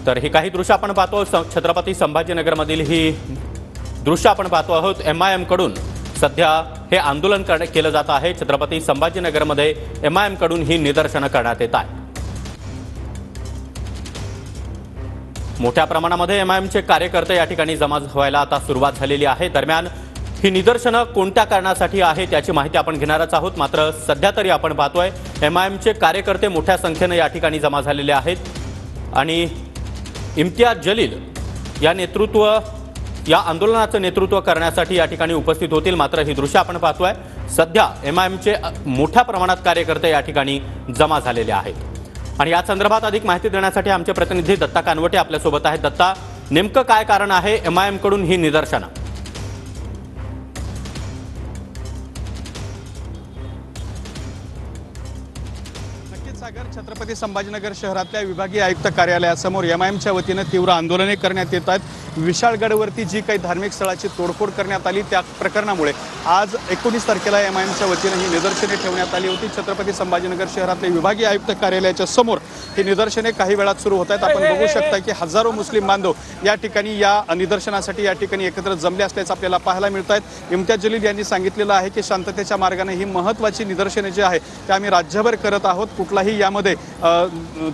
तर ही काही दृश्य आपण पाहतो छत्रपती संभाजीनगरमधील ही दृश्य आपण पाहतो आहोत। MIM कडून सध्या हे आंदोलन केलं जात आहे। छत्रपती संभाजीनगरमध्ये MIM कडून ही निदर्शनं करण्यात येत आहेत। मोठ्या प्रमाणामध्ये MIM चे कार्यकर्ते या ठिकाणी जमा व्हायला आता सुरुवात झालेली आहे। दरम्यान ही निदर्शनं कोणत्या कारणासाठी आहेत याची माहिती आपण घेणारच आहोत। मात्र सध्या तरी आपण पाहतोय MIM चे कार्यकर्ते मोठ्या संख्येने या ठिकाणी जमा झालेले आहेत आणि इम्तियाज जलील या आंदोलनाचं नेतृत्व करण्यासाठी या ठिकाणी उपस्थित होतील। मात्र ही दृश्य आपण पाहतोय सध्या MIM चे मोठ्या प्रमाणात कार्यकर्ते या ठिकाणी जमा झालेले आहेत आणि या संदर्भात अधिक माहिती देण्यासाठी आमचे प्रतिनिधी दत्ता कानवटे आपल्या सोबत आहेत। दत्ता, नेमकं काय कारण आहे MIM कडून ही निदर्शनं? सागर, छत्रपती संभाजीनगर शहरातल्या विभागीय आयुक्त कार्यालयासमोर MIMच्या वतीने तीव्र आंदोलने करण्यात येत आहेत। विशाळगडवरती जी काही धार्मिक स्थळाची तोडफोड करण्यात आली त्या प्रकरणामुळे आज 19 तारखेला MIMच्या वतीने ही निदर्शने ठेवण्यात आली होती। छत्रपती संभाजीनगर शहरातल्या विभागीय आयुक्त कार्यालयाच्या समोर ही निदर्शने काही वेळात सुरू होत आहेत। आपण बघू शकता की हजारो मुस्लिम बांधव या ठिकाणी या निदर्शनासाठी या ठिकाणी एकत्र जमले असल्याचं आपल्याला पाहायला मिळत आहेत। इम्तियाज जलील यांनी सांगितलेलं आहे की शांततेच्या मार्गाने ही महत्त्वाची निदर्शने जी आहे ते आम्ही राज्यभर करत आहोत, कुठलाही यामध्ये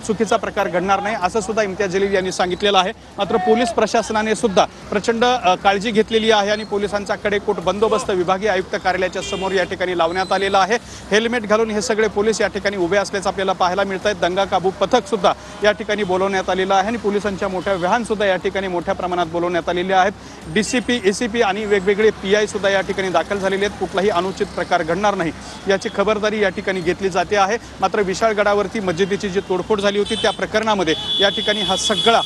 चुकीचा प्रकार घडणार नाही असं सुद्धा इम्तियाज जलील यांनी सांगितलेलं आहे। मात्र पोलीस प्रशासनाने सुद्धा प्रचंड काळजी घेतलेली आहे आणि पोलिसांचा कडेकोट बंदोबस्त विभागीय आयुक्त कार्यालयाच्या समोर या ठिकाणी लावण्यात आलेला आहे। हेल्मेट घालून हे सगळे पोलीस या ठिकाणी उभे असल्याचं आपल्याला पाहायला मिळत आहे। दंगा काबू पथक सुद्धा या ठिकाणी बोलवण्यात आलेलं आहे आणि पोलिसांच्या मोठ्या व्हॅन सुद्धा या ठिकाणी मोठ्या प्रमाणात बोलवण्यात आलेल्या आहेत। DCP, ACP आणि वेगवेगळे PI सुद्धा या ठिकाणी दाखल झालेले आहेत। कुठलाही अनुचित प्रकार घडणार नाही याची खबरदारी या ठिकाणी घेतली जाते आहे। मात्र विशाळगडावरती मस्जिदीची जी तोडफोड झाली होती त्या प्रकरणामध्ये या ठिकाणी हा सगळा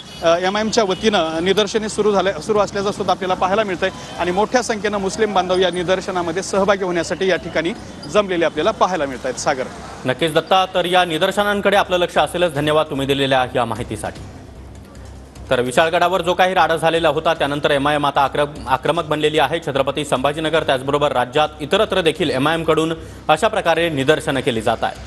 MIMच्या वतीनं निदर्शने सुरू असल्याचं सुद्धा आपल्याला पाहायला मिळतंय आणि मोठ्या संख्येनं मुस्लिम बांधव या निदर्शनामध्ये सहभागी होण्यासाठी या ठिकाणी जमलेले आपल्याला पाहायला मिळत आहेत। सागर, नक्कीच दत्ता, तर या निदर्शनांकडे आपलं लक्ष असेलच। धन्यवाद तुम्ही दिलेल्या या माहितीसाठी। तर विशाळगडावर जो काही राडा झालेला होता त्यानंतर MIM आता आक्रमक बनलेली आहे। छत्रपती संभाजीनगर त्याचबरोबर राज्यात इतरत्र देखील MIM कडून अशा प्रकारे निदर्शनं केली जात आहेत।